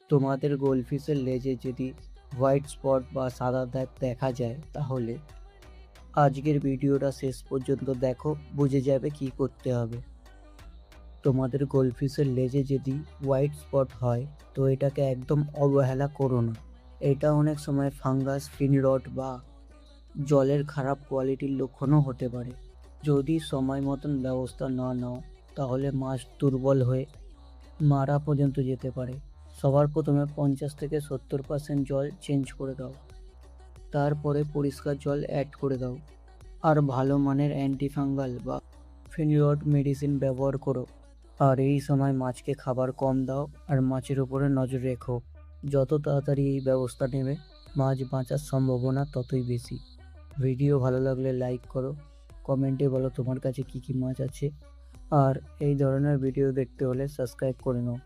তোমাদের গোল্ডফিশের লেজে যদি হোয়াইট স্পট বা সাদা দাগ দেখা যায় তাহলে আজকের ভিডিওটা শেষ পর্যন্ত দেখো, বুঝে যাবে কি করতে হবে। তোমাদের গোল্ডফিশের লেজে যদি হোয়াইট স্পট হয় তো এটাকে একদম অবহেলা করো না। এটা অনেক সময় ফাঙ্গাস, ফিন রট বা জলের খারাপ কোয়ালিটির লক্ষণও হতে পারে। যদি সময় মতন ব্যবস্থা না নাও তাহলে মাছ দুর্বল হয়ে মারা পর্যন্ত যেতে পারে। সবার প্রথমে 50 থেকে 70% জল চেঞ্জ করে দাও, তারপরে পরিষ্কার জল অ্যাড করে দাও, আর ভালো মানের অ্যান্টিফাঙ্গাল বা ফিনিরড মেডিসিন ব্যবহার করো। আর এই সময় মাছকে খাবার কম দাও আর মাছের উপরে নজর রেখো। যত তাড়াতাড়ি এই ব্যবস্থা নেবে মাছ বাঁচার সম্ভাবনা ততই বেশি। ভিডিও ভালো লাগলে লাইক করো, কমেন্টে বলো তোমার কাছে কী কী মাছ আছে, আর এই ধরনের ভিডিও দেখতে হলে সাবস্ক্রাইব করে নাও।